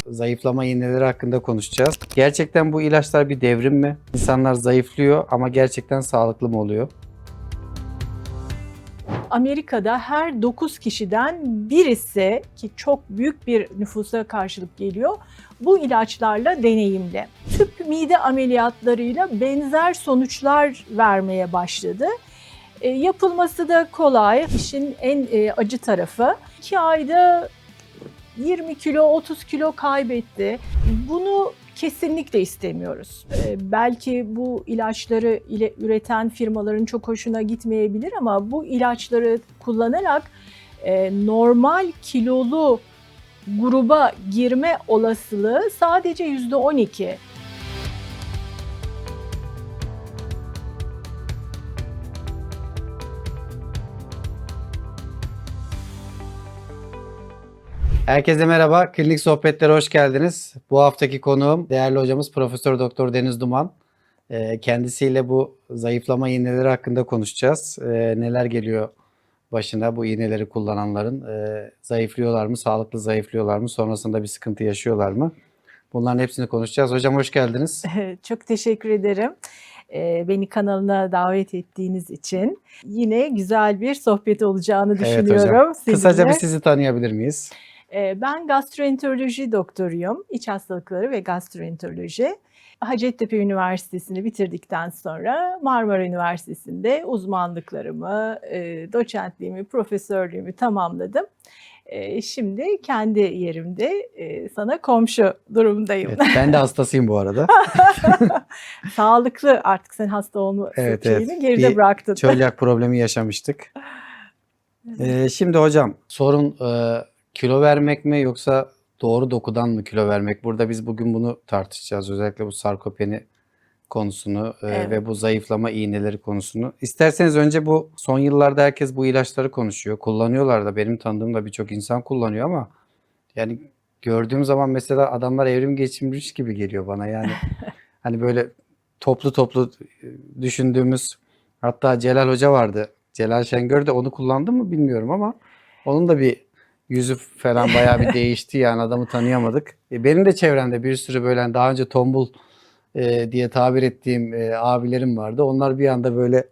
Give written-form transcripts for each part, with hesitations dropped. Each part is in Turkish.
zayıflama iğneleri hakkında konuşacağız. Gerçekten bu ilaçlar bir devrim mi? İnsanlar zayıflıyor ama gerçekten sağlıklı mı oluyor? Amerika'da her 9 kişiden birisi, ki çok büyük bir nüfusa karşılık geliyor, bu ilaçlarla deneyimli. Tüp mide ameliyatlarıyla benzer sonuçlar vermeye başladı. Yapılması da kolay. İşin en acı tarafı 2 ayda 20 kilo, 30 kilo kaybetti. Bunu kesinlikle istemiyoruz. Belki bu ilaçları üreten firmaların çok hoşuna gitmeyebilir ama bu ilaçları kullanarak normal kilolu gruba girme olasılığı sadece %12. Herkese merhaba. Klinik sohbetlere hoş geldiniz. Bu haftaki konuğum değerli hocamız Profesör Doktor Deniz Duman. Kendisiyle bu zayıflama iğneleri hakkında konuşacağız. Neler geliyor başına bu iğneleri kullananların? Zayıflıyorlar mı? Sağlıklı zayıflıyorlar mı? Sonrasında bir sıkıntı yaşıyorlar mı? Bunların hepsini konuşacağız. Hocam hoş geldiniz. Çok teşekkür ederim. Beni kanalına davet ettiğiniz için. Yine güzel bir sohbet olacağını düşünüyorum. Evet hocam. Sizinle. Kısaca bir sizi tanıyabilir miyiz? Ben gastroenteroloji doktoruyum. İç hastalıkları ve gastroenteroloji. Hacettepe Üniversitesi'ni bitirdikten sonra Marmara Üniversitesi'nde uzmanlıklarımı, doçentliğimi, profesörlüğümü tamamladım. Şimdi kendi yerimde sana komşu durumdayım. Evet, ben de hastasıyım bu arada. Sağlıklı, artık sen hasta olma şeyini geride bıraktın. Çölyak problemi yaşamıştık. Şimdi hocam sorun kilo vermek mi yoksa doğru dokudan mı kilo vermek? Burada biz bugün bunu tartışacağız. Özellikle bu sarkopeni konusunu ve bu zayıflama iğneleri konusunu. İsterseniz önce bu son yıllarda herkes bu ilaçları konuşuyor. Kullanıyorlar da, benim tanıdığım da birçok insan kullanıyor ama yani gördüğüm zaman mesela adamlar evrim geçirmiş gibi geliyor bana yani. Hani böyle toplu toplu düşündüğümüz, hatta Celal Hoca vardı. Celal Şengör de onu kullandı mı bilmiyorum ama onun da bir yüzü falan bayağı bir değişti yani, adamı tanıyamadık. Benim de çevremde bir sürü böyle hani daha önce tombul diye tabir ettiğim abilerim vardı. Onlar bir anda böyle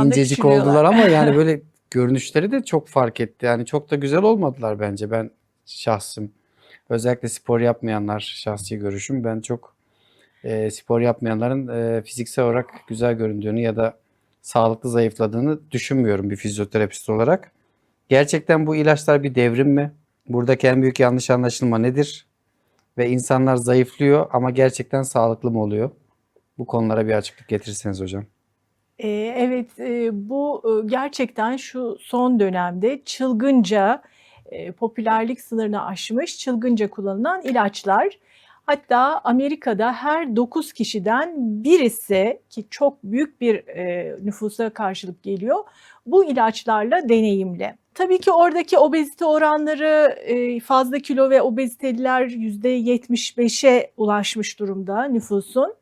incecik oldular ama yani böyle görünüşleri de çok fark etti. Yani çok da güzel olmadılar bence, ben şahsım. Özellikle spor yapmayanlar, şahsi görüşüm, ben çok spor yapmayanların fiziksel olarak güzel göründüğünü ya da sağlıklı zayıfladığını düşünmüyorum bir fizyoterapist olarak. Gerçekten bu ilaçlar bir devrim mi? Buradaki en büyük yanlış anlaşılma nedir? Ve insanlar zayıflıyor ama gerçekten sağlıklı mı oluyor? Bu konulara bir açıklık getirirseniz hocam. Evet, bu gerçekten şu son dönemde çılgınca popülerlik sınırını aşmış, çılgınca kullanılan ilaçlar. Hatta Amerika'da her 9 kişiden birisi, ki çok büyük bir nüfusa karşılık geliyor, bu ilaçlarla deneyimli. Tabii ki oradaki obezite oranları, fazla kilo ve obeziteliler %75'e ulaşmış durumda nüfusun.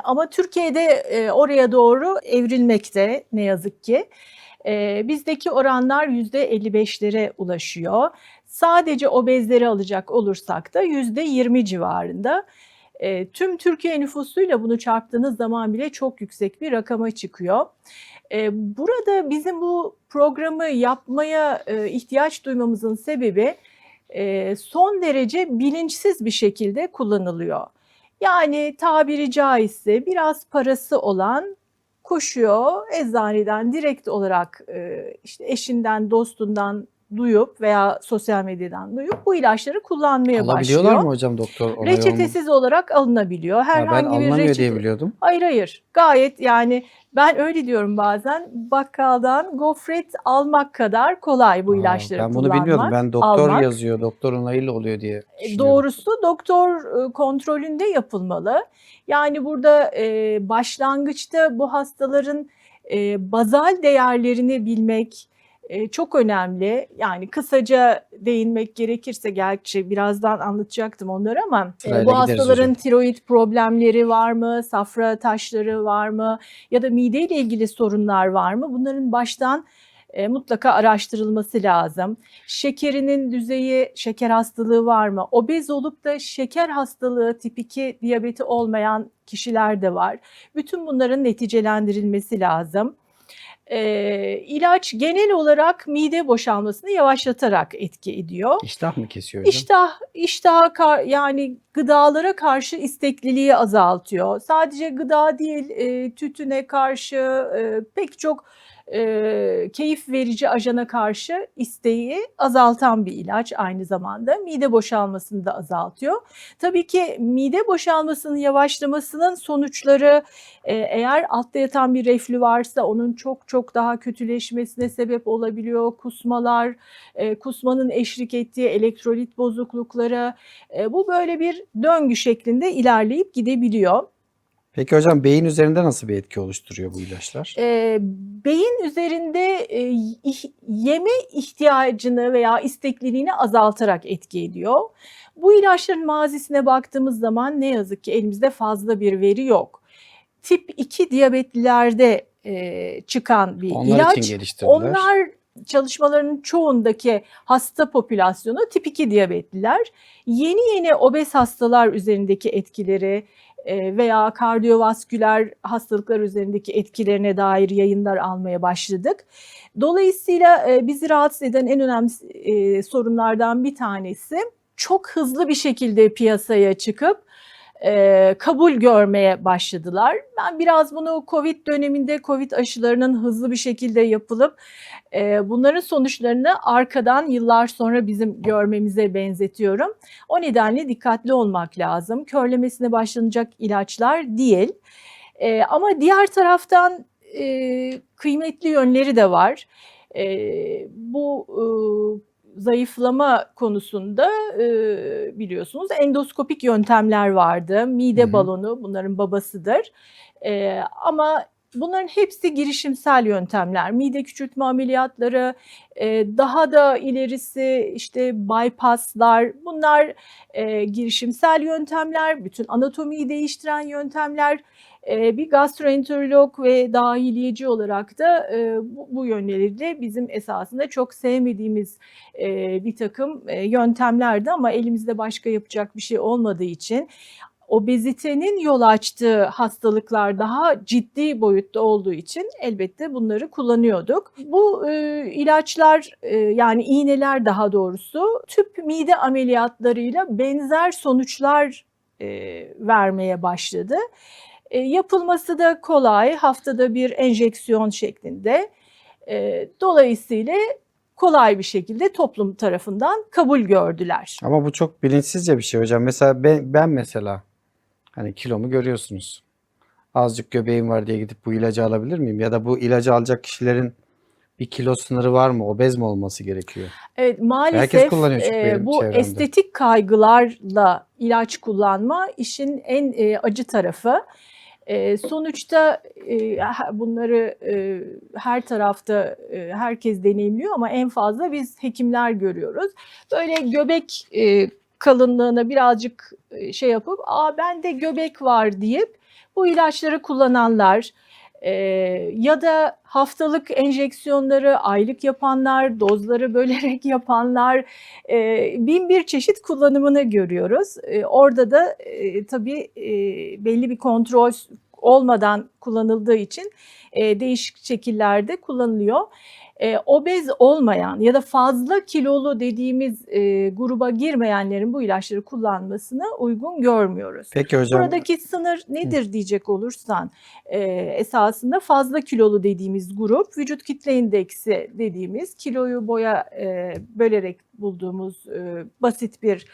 Ama Türkiye'de oraya doğru evrilmekte ne yazık ki. Bizdeki oranlar %55'lere ulaşıyor. Sadece obezleri alacak olursak da %20 civarında. Tüm Türkiye nüfusuyla bunu çarptığınız zaman bile çok yüksek bir rakama çıkıyor. Burada bizim bu programı yapmaya ihtiyaç duymamızın sebebi son derece bilinçsiz bir şekilde kullanılıyor. Yani tabiri caizse biraz parası olan koşuyor, eczaneden direkt olarak işte eşinden, dostundan duyup veya sosyal medyadan duyup bu ilaçları kullanmaya Alabiliyorlar başlıyor. mı hocam doktor onayı Reçetesiz olarak alınabiliyor. Ben Herhangi bir alınamıyor reçete. diye biliyordum. Hayır. Gayet, yani ben öyle diyorum bazen, bakkaldan gofret almak kadar kolay bu ilaçları Ben bunu bilmiyordum. kullanmak, Ben doktor almak. yazıyor, doktor onayıyla oluyor diye düşünüyordum. Doğrusu doktor kontrolünde yapılmalı. Yani burada başlangıçta bu hastaların bazal değerlerini bilmek çok önemli. Yani kısaca değinmek gerekirse, gerçi birazdan anlatacaktım onları ama Sırayla bu gideriz hastaların hocam. tiroid problemleri var mı, safra taşları var mı ya da mideyle ilgili sorunlar var mı? Bunların baştan mutlaka araştırılması lazım. Şekerinin düzeyi, şeker hastalığı var mı? Obez olup da şeker hastalığı, tip 2 diyabeti olmayan kişiler de var. Bütün bunların neticelendirilmesi lazım. İlaç genel olarak mide boşalmasını yavaşlatarak etki ediyor. İştah mı kesiyor hocam? Yani gıdalara karşı istekliliği azaltıyor. Sadece gıda değil, tütüne karşı pek çok keyif verici ajana karşı isteği azaltan bir ilaç aynı zamanda. Mide boşalmasını da azaltıyor. Tabii ki mide boşalmasının yavaşlamasının sonuçları eğer altta yatan bir reflü varsa onun çok çok daha kötüleşmesine sebep olabiliyor. Kusmalar, kusmanın eşlik ettiği elektrolit bozuklukları, bu böyle bir döngü şeklinde ilerleyip gidebiliyor. Peki hocam beyin üzerinde nasıl bir etki oluşturuyor bu ilaçlar? Beyin üzerinde yeme ihtiyacını veya istekliliğini azaltarak etki ediyor. Bu ilaçların mazisine baktığımız zaman ne yazık ki elimizde fazla bir veri yok. Tip 2 diyabetlilerde çıkan bir Onlar ilaç. için geliştirdiler. Onlar çalışmalarının çoğundaki hasta popülasyonu tip 2 diyabetliler. Yeni obez hastalar üzerindeki etkileri veya kardiyovasküler hastalıklar üzerindeki etkilerine dair yayınlar almaya başladık. Dolayısıyla bizi rahatsız eden en önemli sorunlardan bir tanesi çok hızlı bir şekilde piyasaya çıkıp kabul görmeye başladılar. Ben biraz bunu Covid döneminde Covid aşılarının hızlı bir şekilde yapılıp bunların sonuçlarını arkadan yıllar sonra bizim görmemize benzetiyorum. O nedenle dikkatli olmak lazım. Körlemesine başlanacak ilaçlar değil. Ama diğer taraftan kıymetli yönleri de var. Bu zayıflama konusunda biliyorsunuz endoskopik yöntemler vardı. Mide balonu bunların babasıdır. Ama bunların hepsi girişimsel yöntemler. Mide küçültme ameliyatları, daha da ilerisi işte bypasslar, bunlar girişimsel yöntemler, bütün anatomiyi değiştiren yöntemler. Bir gastroenterolog ve dahiliyeci olarak da bu yönleriyle bizim esasında çok sevmediğimiz bir takım yöntemlerdi ama elimizde başka yapacak bir şey olmadığı için obezitenin yol açtığı hastalıklar daha ciddi boyutta olduğu için elbette bunları kullanıyorduk. Bu ilaçlar yani iğneler daha doğrusu tüp mide ameliyatlarıyla benzer sonuçlar vermeye başladı. Yapılması da kolay, haftada bir enjeksiyon şeklinde. Dolayısıyla kolay bir şekilde toplum tarafından kabul gördüler. Ama bu çok bilinçsizce bir şey hocam. Mesela ben mesela hani kilomu görüyorsunuz. Azıcık göbeğim var diye gidip bu ilacı alabilir miyim? Ya da bu ilacı alacak kişilerin bir kilo sınırı var mı? Obez mi olması gerekiyor? Evet, maalesef Herkes kullanıyor çünkü benim bu çevremde. estetik kaygılarla ilaç kullanma işin en acı tarafı. Sonuçta bunları her tarafta herkes deneyimliyor ama en fazla biz hekimler görüyoruz. Böyle göbek kalınlığına birazcık şey yapıp bende göbek var deyip bu ilaçları kullananlar ya da haftalık enjeksiyonları aylık yapanlar, dozları bölerek yapanlar, bin bir çeşit kullanımını görüyoruz. Orada da tabii belli bir kontrol olmadan kullanıldığı için değişik şekillerde kullanılıyor. Obez olmayan ya da fazla kilolu dediğimiz gruba girmeyenlerin bu ilaçları kullanmasını uygun görmüyoruz. Peki hocam. Buradaki sınır nedir diyecek olursan esasında fazla kilolu dediğimiz grup vücut kitle indeksi dediğimiz kiloyu boya bölerek bulduğumuz basit bir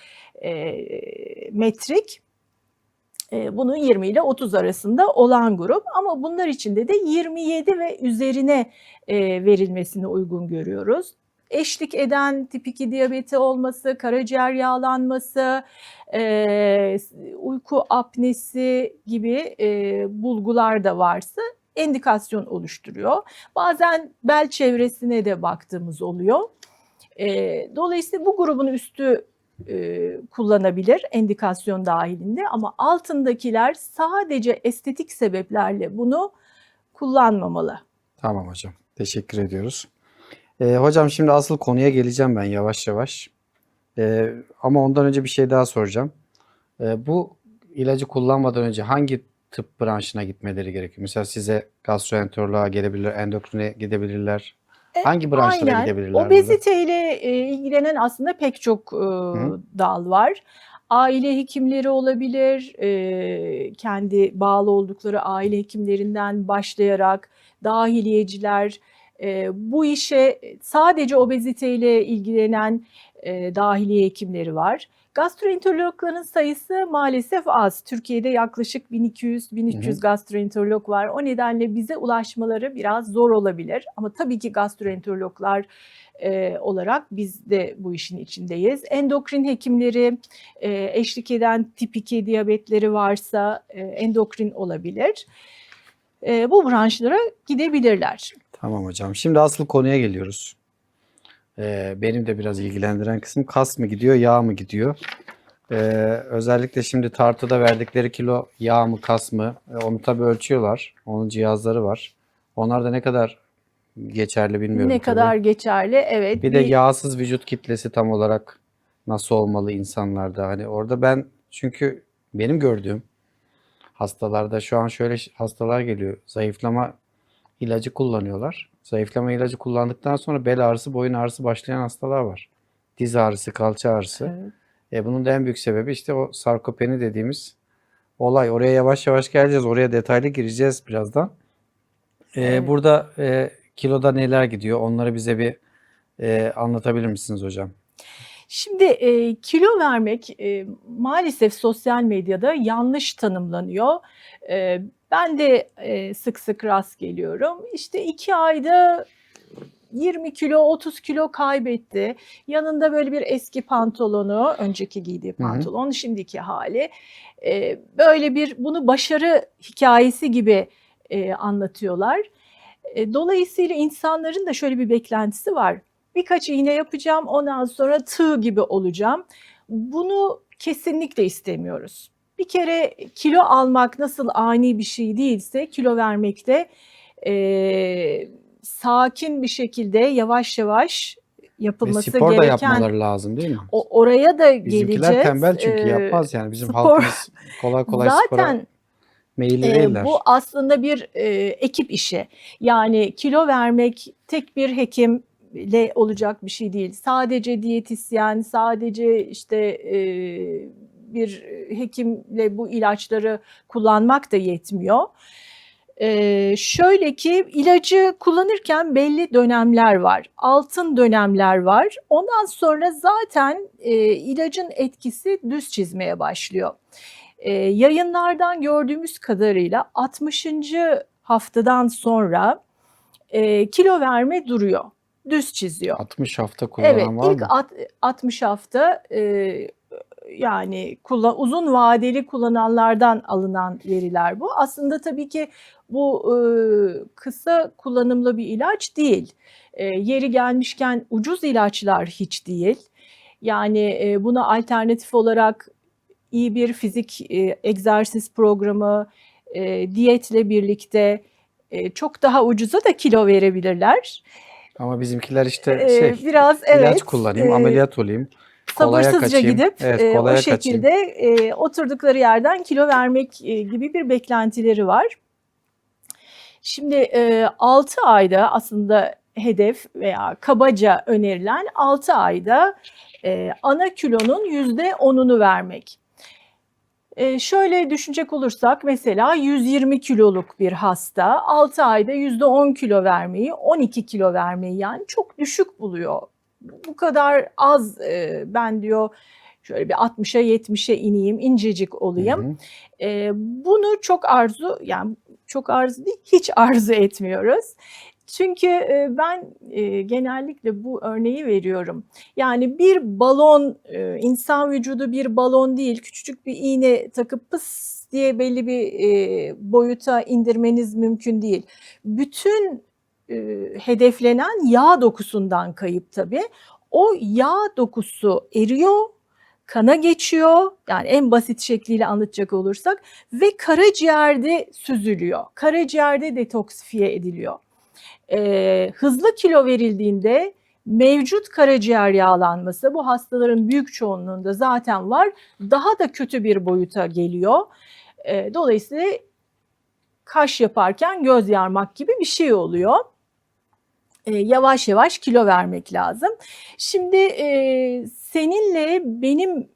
metrik. Bunun 20 ile 30 arasında olan grup ama bunlar içinde de 27 ve üzerine verilmesini uygun görüyoruz. Eşlik eden tip 2 diyabeti olması, karaciğer yağlanması, uyku apnesi gibi bulgular da varsa endikasyon oluşturuyor. Bazen bel çevresine de baktığımız oluyor. Dolayısıyla bu grubun üstü kullanabilir endikasyon dahilinde ama altındakiler sadece estetik sebeplerle bunu kullanmamalı. Tamam hocam. Teşekkür ediyoruz. Hocam şimdi asıl konuya geleceğim ben yavaş yavaş. Ama ondan önce bir şey daha soracağım. Bu ilacı kullanmadan önce hangi tıp branşına gitmeleri gerekiyor? Mesela size gastroenteroloğa gelebilirler, endokrine gidebilirler. Hangi branşlara Aynen. gidebilirler burada? Obeziteyle ilgilenen aslında pek çok Hı? dal var. Aile hekimleri olabilir, kendi bağlı oldukları aile hekimlerinden başlayarak dahiliyeciler, bu işe sadece obeziteyle ilgilenen dahiliye hekimleri var. Gastroenterologların sayısı maalesef az. Türkiye'de yaklaşık Hı 1200-1300 hı. gastroenterolog var. O nedenle bize ulaşmaları biraz zor olabilir. Ama tabii ki gastroenterologlar olarak biz de bu işin içindeyiz. Endokrin hekimleri, eşlik eden tip 2 diyabetleri varsa endokrin olabilir. Bu branşlara gidebilirler. Tamam hocam. Şimdi asıl konuya geliyoruz. Benim de biraz ilgilendiren kısım kas mı gidiyor, yağ mı gidiyor? Ee, Özellikle şimdi tartıda verdikleri kilo yağ mı, kas mı? Onu tabii ölçüyorlar. Onun cihazları var. Onlar da ne kadar geçerli bilmiyorum Ne tabii. kadar geçerli? Evet, Bir de yağsız vücut kitlesi tam olarak nasıl olmalı insanlarda? Hani orada ben çünkü benim gördüğüm hastalarda şu an şöyle hastalar geliyor. Zayıflama ilacı kullanıyorlar. Zayıflama ilacı kullandıktan sonra bel ağrısı, boyun ağrısı başlayan hastalar var. Diz ağrısı, kalça ağrısı. evet. Bunun da en büyük sebebi işte o sarkopeni dediğimiz olay. Oraya yavaş yavaş geleceğiz. Oraya detaylı gireceğiz birazdan. Evet. Burada kiloda neler gidiyor? Onları bize bir anlatabilir misiniz hocam? Şimdi kilo vermek maalesef sosyal medyada yanlış tanımlanıyor. Ben de sık sık rast geliyorum. İşte 2 ayda 20 kilo, 30 kilo kaybetti. Yanında böyle bir eski pantolonu, önceki giydiği Hı hı. pantolon, şimdiki hali. Böyle bir bunu başarı hikayesi gibi anlatıyorlar. Dolayısıyla insanların da şöyle bir beklentisi var. Birkaç iğne yapacağım, ondan sonra tığ gibi olacağım. Bunu kesinlikle istemiyoruz. Bir kere kilo almak nasıl ani bir şey değilse, kilo vermek de sakin bir şekilde yavaş yavaş Ve yapılması spor da gereken, yapmaları lazım değil mi? oraya da Bizimkiler geleceğiz. tembel çünkü yapmaz yani. Bizim Spor halkımız kolay kolay spora zaten meyilli bu değiller. aslında bir ekip işi. Yani kilo vermek tek bir hekimle olacak bir şey değil. Sadece diyetisyen, sadece işte bir hekimle bu ilaçları kullanmak da yetmiyor. Şöyle ki ilacı kullanırken belli dönemler var. Altın dönemler var. Ondan sonra zaten ilacın etkisi düz çizmeye başlıyor. Yayınlardan gördüğümüz kadarıyla 60. haftadan sonra kilo verme duruyor. Düz çiziyor. 60 hafta Evet, kullanan var ilk mı? 60 hafta yani uzun vadeli kullananlardan alınan veriler bu. Aslında tabii ki bu kısa kullanımlı bir ilaç değil. Yeri gelmişken ucuz ilaçlar hiç değil. Yani buna alternatif olarak iyi bir fizik egzersiz programı, diyetle birlikte çok daha ucuza da kilo verebilirler. Ama bizimkiler işte Biraz ilaç evet, kullanayım, ameliyat olayım, kolaya sabırsızca kaçayım. gidip Evet, o kolaya kaçayım. şekilde oturdukları yerden kilo vermek gibi bir beklentileri var. Şimdi 6 ayda aslında hedef veya kabaca önerilen 6 ayda ana kilonun %10'unu vermek. Şöyle düşünecek olursak mesela 120 kiloluk bir hasta 6 ayda %10 kilo vermeyi, 12 kilo vermeyi yani çok düşük buluyor. Bu kadar az ben diyor şöyle bir 60'a 70'e ineyim, incecik Hı olayım. hı. Bunu çok arzu, yani çok arzu değil, hiç arzu etmiyoruz. Çünkü ben genellikle bu örneği veriyorum. Yani bir balon, insan vücudu bir balon değil, küçücük bir iğne takıp pıs diye belli bir boyuta indirmeniz mümkün değil. Bütün hedeflenen yağ dokusundan kayıp tabii. O yağ dokusu eriyor, kana geçiyor. Yani en basit şekliyle anlatacak olursak ve karaciğerde süzülüyor. Karaciğerde detoksifiye ediliyor. Hızlı kilo verildiğinde mevcut karaciğer yağlanması bu hastaların büyük çoğunluğunda zaten var. Daha da kötü bir boyuta geliyor. Dolayısıyla kaş yaparken göz yarmak gibi bir şey oluyor. Yavaş yavaş kilo vermek lazım. Şimdi seninle benim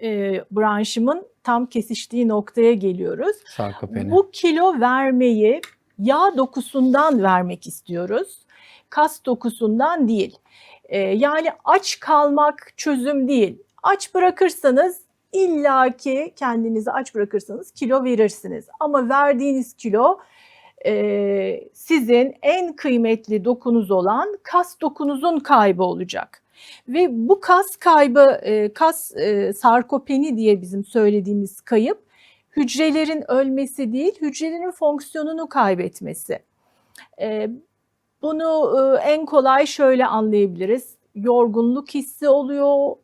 branşımın tam kesiştiği noktaya geliyoruz. Sarkopeni. Bu kilo vermeyi yağ dokusundan vermek istiyoruz. Kas dokusundan değil. Yani aç kalmak çözüm değil. Aç bırakırsanız illaki kendinizi aç bırakırsanız kilo verirsiniz. Ama verdiğiniz kilo sizin en kıymetli dokunuz olan kas dokunuzun kaybı olacak. Ve bu kas kaybı, sarkopeni diye bizim söylediğimiz kayıp, hücrelerin ölmesi değil, hücrelerin fonksiyonunu kaybetmesi. Bunu en kolay şöyle anlayabiliriz. Yorgunluk hissi oluyor,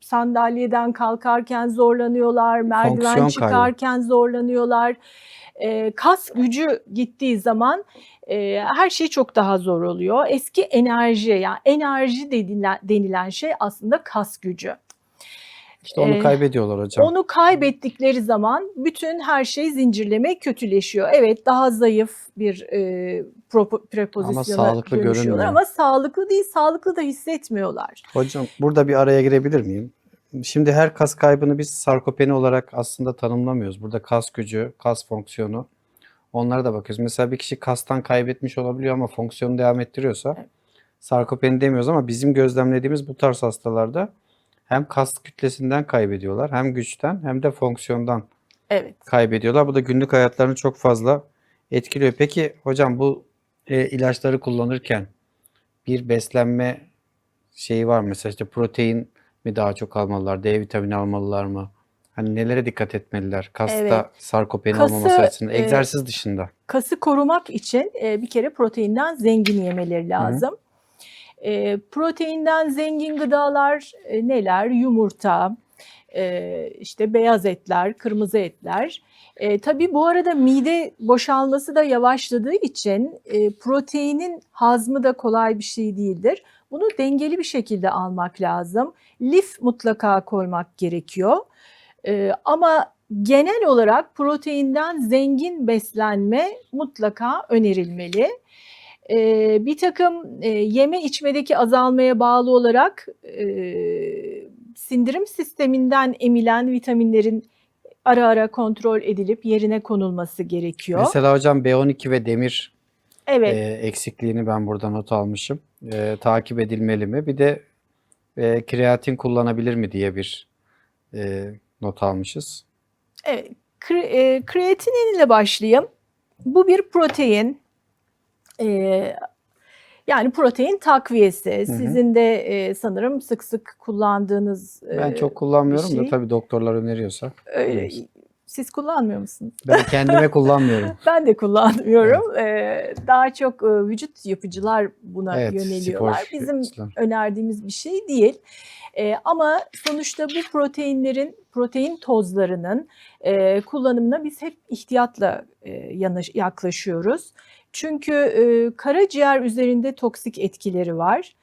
sandalyeden kalkarken zorlanıyorlar, merdiven Fonksiyon kaybı. çıkarken zorlanıyorlar. Kas gücü gittiği zaman her şey çok daha zor oluyor. Eski enerji, yani enerji denilen şey aslında kas gücü. İşte onu kaybediyorlar hocam. Onu kaybettikleri zaman bütün her şey zincirleme kötüleşiyor. Evet, daha zayıf bir prepozisyona Ama sağlıklı dönüşüyorlar görünmüyor. ama sağlıklı değil, sağlıklı da hissetmiyorlar. Hocam burada bir araya girebilir miyim? Şimdi her kas kaybını biz sarkopeni olarak aslında tanımlamıyoruz. Burada kas gücü, kas fonksiyonu onlara da bakıyoruz. Mesela bir kişi kastan kaybetmiş olabiliyor ama fonksiyonu devam ettiriyorsa Evet. sarkopeni demiyoruz ama bizim gözlemlediğimiz bu tarz hastalarda hem kas kütlesinden kaybediyorlar, hem güçten hem de fonksiyondan Evet. kaybediyorlar. Bu da günlük hayatlarını çok fazla etkiliyor. Peki hocam bu ilaçları kullanırken bir beslenme şeyi var mı? Mesela işte protein mi daha çok almalılar, D vitamini almalılar mı? Hani nelere dikkat etmeliler? Kasta Evet. sarkopeni Kası, olmaması açısından, egzersiz dışında. Kası korumak için bir kere proteinden zengin yemeleri lazım. Proteinden zengin gıdalar neler? Yumurta, işte beyaz etler, kırmızı etler. Tabii bu arada mide boşalması da yavaşladığı için proteinin hazmı da kolay bir şey değildir. Bunu dengeli bir şekilde almak lazım. Lif mutlaka koymak gerekiyor. Ama genel olarak proteinden zengin beslenme mutlaka önerilmeli. Bir takım yeme içmedeki azalmaya bağlı olarak sindirim sisteminden emilen vitaminlerin ara ara kontrol edilip yerine konulması gerekiyor. Mesela hocam B12 ve demir Evet. eksikliğini ben burada not almışım. Takip edilmeli mi? Bir de kreatin kullanabilir mi diye bir not almışız. Evet. Kreatinin ile başlayayım. Bu bir protein. Yani protein takviyesi. Sizin de sanırım sık sık kullandığınız Ben çok kullanmıyorum bir da şey. tabii doktorlar öneriyorsa. kullanırız. Siz kullanmıyor musunuz? Ben kendime kullanmıyorum. Ben de kullanmıyorum. Daha çok vücut yapıcılar buna Evet, yöneliyorlar. spor Bizim yapıcılar. önerdiğimiz bir şey değil. Ama sonuçta bu protein tozlarının kullanımına biz hep ihtiyatla yaklaşıyoruz. Çünkü karaciğer üzerinde toksik etkileri var.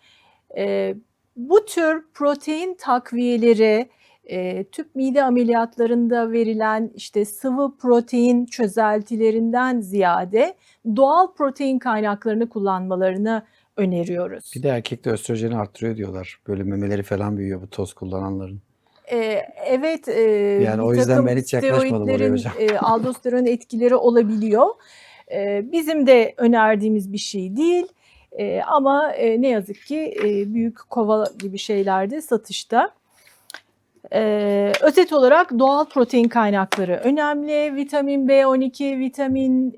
Bu tür protein takviyeleri tüp mide ameliyatlarında verilen işte sıvı protein çözeltilerinden ziyade doğal protein kaynaklarını kullanmalarını öneriyoruz. Bir de erkekte östrojeni arttırıyor diyorlar. Böyle memeleri falan büyüyor bu toz kullananların. Evet, Yani o bir yüzden takım ben hiç yaklaşmadım oraya steroidlerin hocam. aldosteron etkileri olabiliyor. Bizim de önerdiğimiz bir şey değil. Ama ne yazık ki büyük kova gibi şeylerde satışta. Özet olarak doğal protein kaynakları önemli. Vitamin B12, vitamin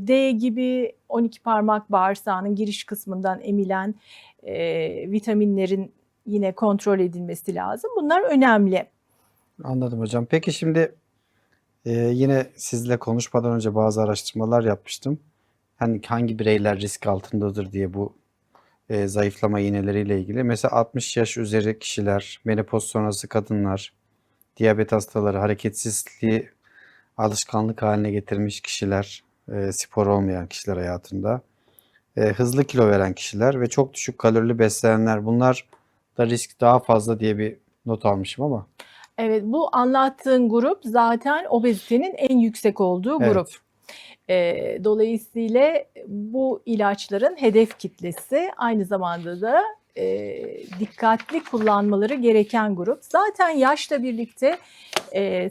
D gibi 12 parmak bağırsağının giriş kısmından emilen vitaminlerin yine kontrol edilmesi lazım. Bunlar önemli. Anladım hocam. Peki şimdi yine sizle konuşmadan önce bazı araştırmalar yapmıştım. Hani hangi bireyler risk altındadır diye bu zayıflama iğneleriyle ilgili. Mesela 60 yaş üzeri kişiler, menopoz sonrası kadınlar, diyabet hastaları, hareketsizliği alışkanlık haline getirmiş kişiler, spor olmayan kişiler hayatında. hızlı kilo veren kişiler ve çok düşük kalorili beslenenler, bunlar da risk daha fazla diye bir not almışım ama. Evet, bu anlattığın grup zaten obezitenin en yüksek olduğu grup. Dolayısıyla bu ilaçların hedef kitlesi aynı zamanda da dikkatli kullanmaları gereken grup. Zaten yaşla birlikte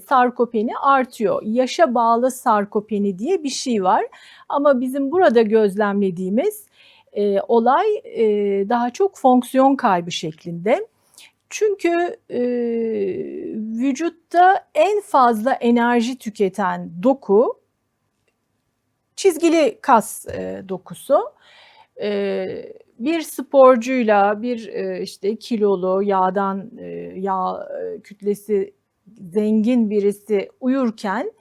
sarkopeni artıyor. Yaşa bağlı sarkopeni diye bir şey var. Ama bizim burada gözlemlediğimiz olay daha çok fonksiyon kaybı şeklinde. Çünkü vücutta en fazla enerji tüketen doku çizgili kas dokusu. Bir sporcuyla bir işte kilolu yağ kütlesi zengin birisi uyurken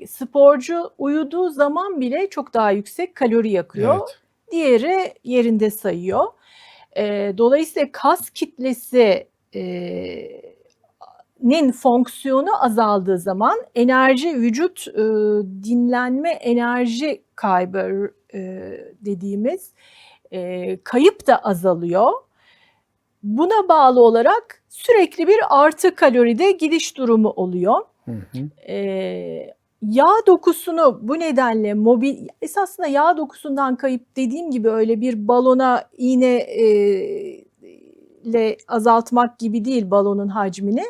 sporcu uyuduğu zaman bile çok daha yüksek kalori yakıyor. Evet. Diğeri yerinde sayıyor. Dolayısıyla kas kitlesi nin fonksiyonu azaldığı zaman vücut dinlenme enerji kaybı dediğimiz kayıp da azalıyor. Buna bağlı olarak sürekli bir artı kaloride gidiş durumu oluyor. Hı hı. Yağ dokusunu bu nedenle esasında yağ dokusundan kayıp dediğim gibi öyle bir balona iğne ile azaltmak gibi değil balonun hacmini.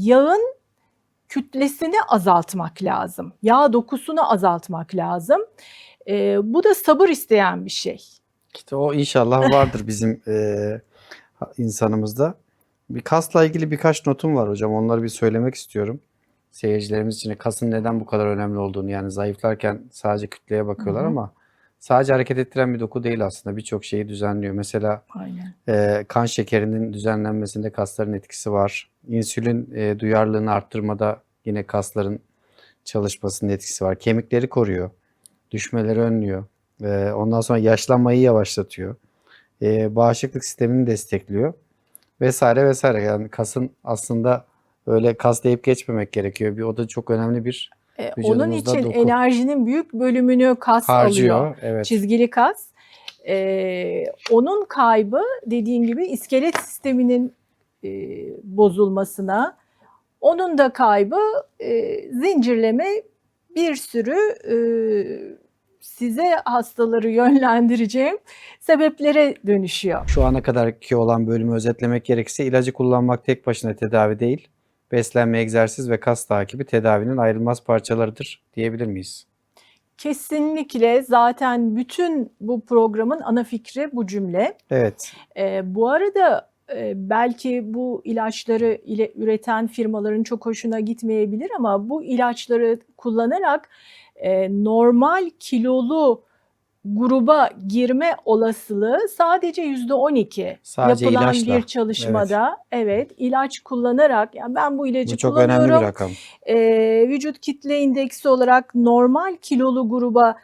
Yağın kütlesini azaltmak lazım. Yağ dokusunu azaltmak lazım. Bu da sabır isteyen bir şey. İşte o inşallah vardır bizim insanımızda. Bir kasla ilgili birkaç notum var hocam. Onları bir söylemek istiyorum. Seyircilerimiz için kasın neden bu kadar önemli olduğunu, yani zayıflarken sadece kütleye bakıyorlar Hı hı. ama sadece hareket ettiren bir doku değil aslında. Birçok şeyi düzenliyor. Mesela Aynen. kan şekerinin düzenlenmesinde kasların etkisi var. İnsülin duyarlılığını arttırmada yine kasların çalışmasının etkisi var. Kemikleri koruyor. Düşmeleri önlüyor. Ondan sonra yaşlanmayı yavaşlatıyor. Bağışıklık sistemini destekliyor. Vesaire vesaire. Yani kasın aslında öyle kas deyip geçmemek gerekiyor. O da çok önemli bir Onun vücudumuzda için doku. enerjinin büyük bölümünü kas Harcıyor. alıyor. Evet. Çizgili kas. Onun kaybı dediğin gibi iskelet sisteminin bozulmasına, onun da kaybı zincirleme bir sürü size hastaları yönlendireceğim sebeplere dönüşüyor. Şu ana kadarki olan bölümü özetlemek gerekirse ilacı kullanmak tek başına tedavi değil. Beslenme, egzersiz ve kas takibi tedavinin ayrılmaz parçalarıdır diyebilir miyiz? Kesinlikle, zaten bütün bu programın ana fikri bu cümle. Evet. Bu arada belki bu ilaçları üreten firmaların çok hoşuna gitmeyebilir ama bu ilaçları kullanarak normal kilolu gruba girme olasılığı sadece %12. Sadece Yapılan ilaçla. bir çalışmada evet ilaç kullanarak, yani ben bu ilacı Bu çok önemli bir kullanıyorum, rakam. vücut kitle indeksi olarak normal kilolu gruba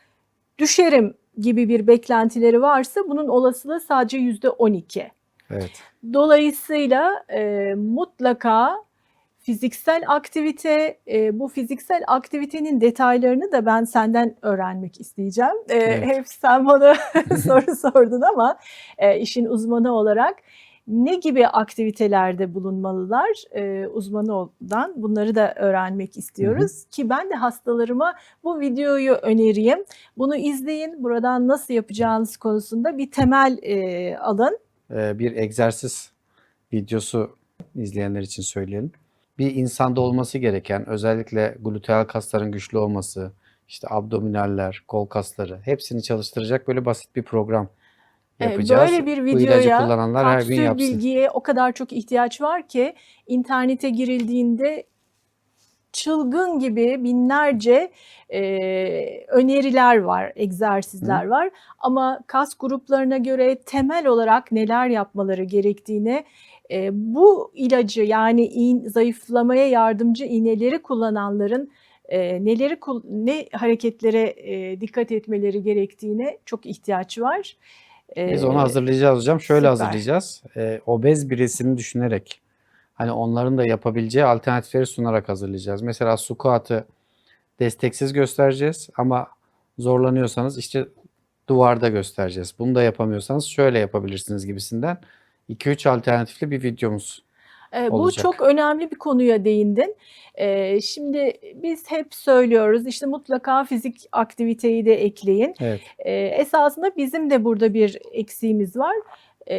düşerim gibi bir beklentileri varsa bunun olasılığı sadece %12. Evet. Dolayısıyla mutlaka fiziksel aktivite, bu fiziksel aktivitenin detaylarını da ben senden öğrenmek isteyeceğim. Evet. Hep sen bana soru sordun ama işin uzmanı olarak ne gibi aktivitelerde bulunmalılar? Uzmanından bunları da öğrenmek istiyoruz ki ben de hastalarıma bu videoyu önereyim. Bunu izleyin, buradan nasıl yapacağınız konusunda bir temel alın. Bir egzersiz videosu izleyenler için söyleyelim. Bir insanda olması gereken özellikle gluteal kasların güçlü olması, işte abdominaller, kol kasları hepsini çalıştıracak böyle basit bir program yapacağız. Böyle bir Bu ilacı videoya, kullananlar her gün kapsül yapsın. bilgiye o kadar çok ihtiyaç var ki internete girildiğinde çılgın gibi binlerce öneriler var, egzersizler var. Ama kas gruplarına göre temel olarak neler yapmaları gerektiğini, bu ilacı yani zayıflamaya yardımcı iğneleri kullananların ne hareketlere dikkat etmeleri gerektiğine çok ihtiyaç var. Biz onu hazırlayacağız hocam. Şöyle Süper. hazırlayacağız. Obez birisini düşünerek, hani onların da yapabileceği alternatifleri sunarak hazırlayacağız. Mesela squat'ı desteksiz göstereceğiz ama zorlanıyorsanız işte duvarda göstereceğiz. Bunu da yapamıyorsanız şöyle yapabilirsiniz gibisinden 2-3 alternatifli bir videomuz Bu olacak. çok önemli bir konuya değindin. Şimdi biz hep söylüyoruz işte mutlaka fizik aktiviteyi de ekleyin. Evet. Esasında bizim de burada bir eksiğimiz var.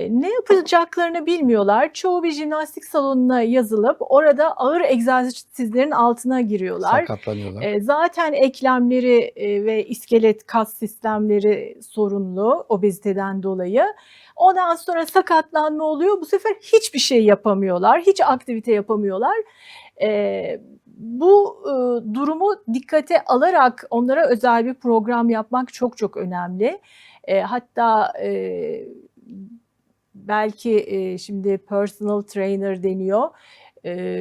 Ne yapacaklarını bilmiyorlar. Çoğu bir jimnastik salonuna yazılıp orada ağır egzersizlerin altına giriyorlar. Sakatlanıyorlar. Zaten eklemleri ve iskelet kas sistemleri sorunlu obeziteden dolayı. Ondan sonra sakatlanma oluyor. Bu sefer hiçbir şey yapamıyorlar. Hiç aktivite yapamıyorlar. Bu durumu dikkate alarak onlara özel bir program yapmak çok çok önemli. Hatta belki şimdi personal trainer deniyor.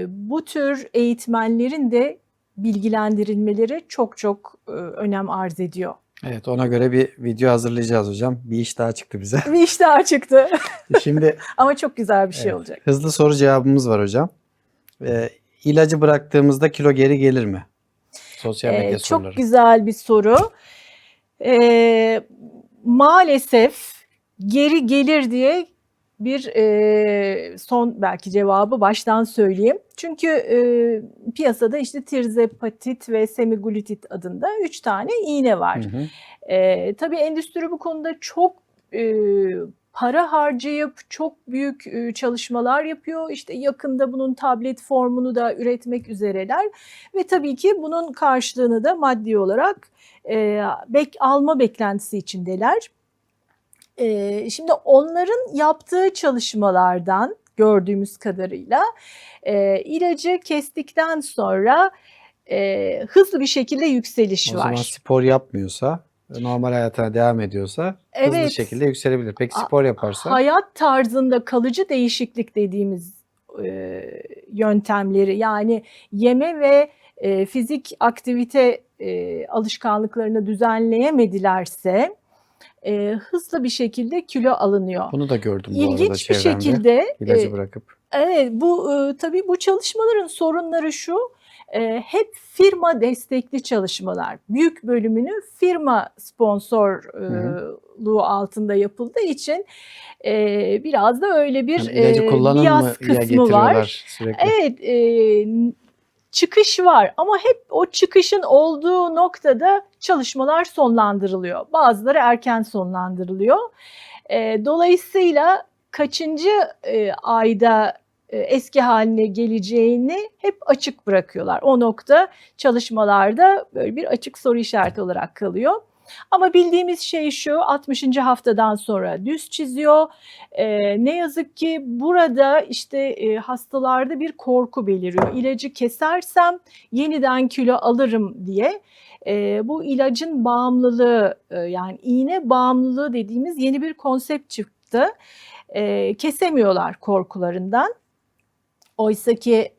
Bu tür eğitmenlerin de bilgilendirilmeleri çok çok önem arz ediyor. Evet, ona göre bir video hazırlayacağız hocam. Bir iş daha çıktı bize. Bir iş daha çıktı. Şimdi Ama çok güzel bir şey evet, olacak. hızlı soru cevabımız var hocam. İlacı bıraktığımızda kilo geri gelir mi? Sosyal medya soruları. Çok güzel bir soru. Maalesef geri gelir diye bir son belki cevabı baştan söyleyeyim. Çünkü piyasada işte tirzepatit ve semiglutit adında 3 tane iğne var. Hı hı. Tabii endüstri bu konuda çok para harcayıp çok büyük çalışmalar yapıyor. İşte yakında bunun tablet formunu da üretmek üzereler ve tabii ki bunun karşılığını da maddi olarak alma beklentisi içindeler. Şimdi onların yaptığı çalışmalardan gördüğümüz kadarıyla ilacı kestikten sonra hızlı bir şekilde yükseliş O var. zaman spor yapmıyorsa, normal hayatına devam ediyorsa hızlı Evet. şekilde yükselebilir. Peki spor yaparsa? Hayat tarzında kalıcı değişiklik dediğimiz yöntemleri, yani yeme ve fizik aktivite alışkanlıklarını düzenleyemedilerse hızlı bir şekilde kilo alınıyor. Bunu da gördüm bu arada İlginç bir çevremde. şekilde İlacı bırakıp. evet, bu tabii bu çalışmaların sorunları şu, hep firma destekli çalışmalar. Büyük bölümünü firma sponsorluğu altında yapıldığı için biraz da öyle bir Yani ilacı kullanın bias mı ya kısmı var. getiriyorlar sürekli. Evet, çıkış var ama hep o çıkışın olduğu noktada çalışmalar sonlandırılıyor. Bazıları erken sonlandırılıyor. Dolayısıyla kaçıncı ayda eski haline geleceğini hep açık bırakıyorlar. O nokta çalışmalarda böyle bir açık soru işareti olarak kalıyor. Ama bildiğimiz şey şu, 60. haftadan sonra düz çiziyor. Ne yazık ki burada işte hastalarda bir korku beliriyor. İlacı kesersem yeniden kilo alırım diye. Bu ilacın bağımlılığı, yani iğne bağımlılığı dediğimiz yeni bir konsept çıktı. Kesemiyorlar korkularından. Oysa ki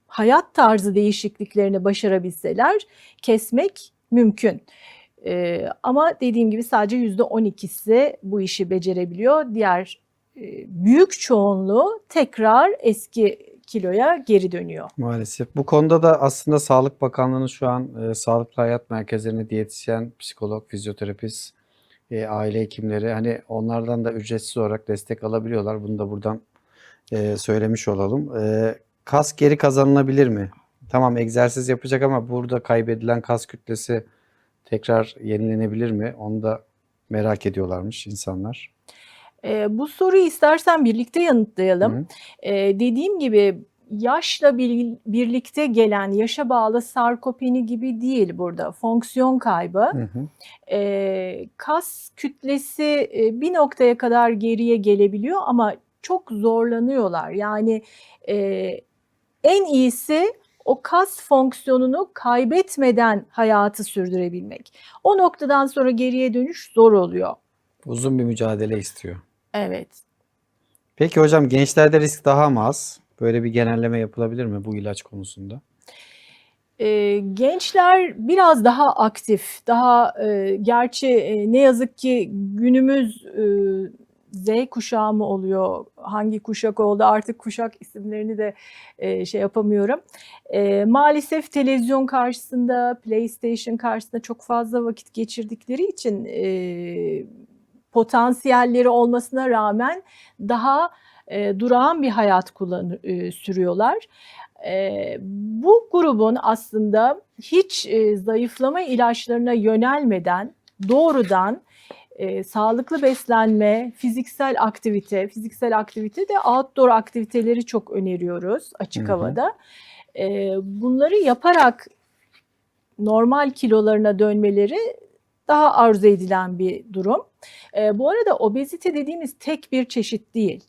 hayat tarzı değişikliklerini başarabilseler kesmek mümkün. Ama dediğim gibi sadece %12'si bu işi becerebiliyor. Diğer büyük çoğunluğu tekrar eski kiloya geri dönüyor. Maalesef. Bu konuda da aslında Sağlık Bakanlığı'nın şu an sağlıklı hayat merkezlerine diyetisyen, psikolog, fizyoterapist, aile hekimleri, hani onlardan da ücretsiz olarak destek alabiliyorlar. Bunu da buradan söylemiş olalım. Kas geri kazanılabilir mi? Tamam, egzersiz yapacak ama burada kaybedilen kas kütlesi tekrar yenilenebilir mi? Onu da merak ediyorlarmış insanlar. Bu soruyu istersen birlikte yanıtlayalım. Hı. Dediğim gibi yaşla birlikte gelen yaşa bağlı sarkopeni gibi değil burada. Fonksiyon kaybı. Hı hı. Kas kütlesi bir noktaya kadar geriye gelebiliyor ama çok zorlanıyorlar. Yani en iyisi o kas fonksiyonunu kaybetmeden hayatı sürdürebilmek. O noktadan sonra geriye dönüş zor oluyor. Uzun bir mücadele istiyor. Evet. Peki hocam, gençlerde risk daha mı az? Böyle bir genelleme yapılabilir mi bu ilaç konusunda? Gençler biraz daha aktif, daha gerçi ne yazık ki günümüz Z kuşağı mı oluyor? Hangi kuşak oldu? Artık kuşak isimlerini de şey yapamıyorum. Maalesef televizyon karşısında, PlayStation karşısında çok fazla vakit geçirdikleri için potansiyelleri olmasına rağmen daha durağan bir hayat sürüyorlar. Bu grubun aslında hiç zayıflama ilaçlarına yönelmeden doğrudan sağlıklı beslenme, fiziksel aktivite de outdoor aktiviteleri çok öneriyoruz açık havada. Bunları yaparak normal kilolarına dönmeleri daha arzu edilen bir durum. Bu arada obezite dediğimiz tek bir çeşit değil.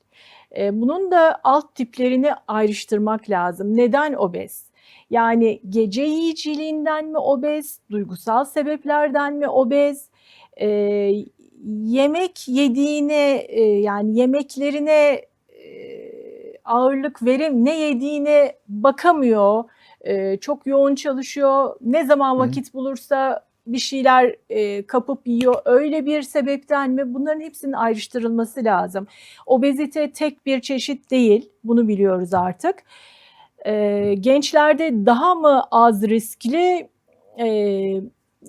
Bunun da alt tiplerini ayrıştırmak lazım. Neden obez? Yani gece yiyiciliğinden mi obez, duygusal sebeplerden mi obez, yemek yediğine yani yemeklerine ağırlık ne yediğine bakamıyor, çok yoğun çalışıyor, ne zaman vakit bulursa bir şeyler kapıp yiyor. Öyle bir sebepten mi? Bunların hepsinin ayrıştırılması lazım. Obezite tek bir çeşit değil. Bunu biliyoruz artık. Gençlerde daha mı az riskli?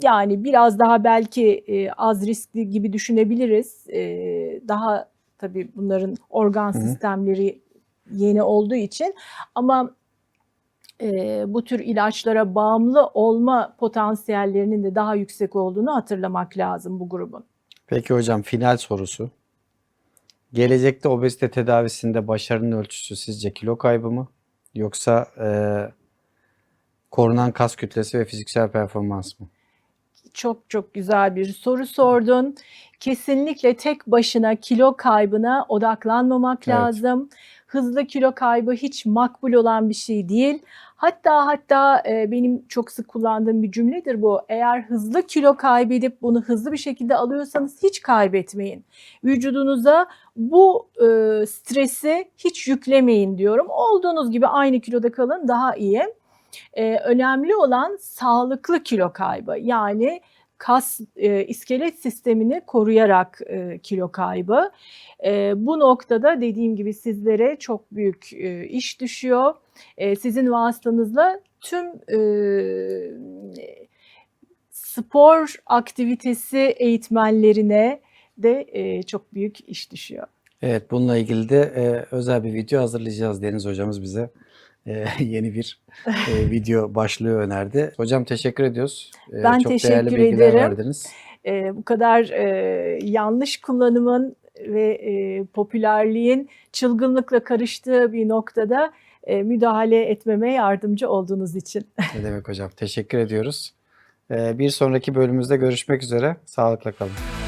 Yani biraz daha belki az riskli gibi düşünebiliriz. Daha tabii bunların organ sistemleri yeni olduğu için ama bu tür ilaçlara bağımlı olma potansiyellerinin de daha yüksek olduğunu hatırlamak lazım bu grubun. Peki hocam, final sorusu. Gelecekte obezite tedavisinde başarının ölçüsü sizce kilo kaybı mı? Yoksa korunan kas kütlesi ve fiziksel performans mı? Çok çok güzel bir soru sordun. Kesinlikle tek başına kilo kaybına odaklanmamak lazım. Hızlı kilo kaybı hiç makbul olan bir şey değil. Hatta benim çok sık kullandığım bir cümledir bu. Eğer hızlı kilo kaybedip bunu hızlı bir şekilde alıyorsanız hiç kaybetmeyin. Vücudunuza bu stresi hiç yüklemeyin diyorum. Olduğunuz gibi aynı kiloda kalın, daha iyi. Önemli olan sağlıklı kilo kaybı, yani kas iskelet sistemini koruyarak kilo kaybı. Bu noktada dediğim gibi sizlere çok büyük iş düşüyor. Sizin vasıtanızla tüm spor aktivitesi eğitmenlerine de çok büyük iş düşüyor. Evet, bununla ilgili de özel bir video hazırlayacağız. Deniz hocamız bize yeni bir video başlığı önerdi. Hocam teşekkür ediyoruz. Ben çok teşekkür değerli bilgiler ederim. verdiniz. Bu kadar yanlış kullanımın ve popülerliğin çılgınlıkla karıştığı bir noktada müdahale etmeme yardımcı olduğunuz için. Ne demek hocam? Teşekkür ediyoruz. Bir sonraki bölümümüzde görüşmek üzere. Sağlıkla kalın.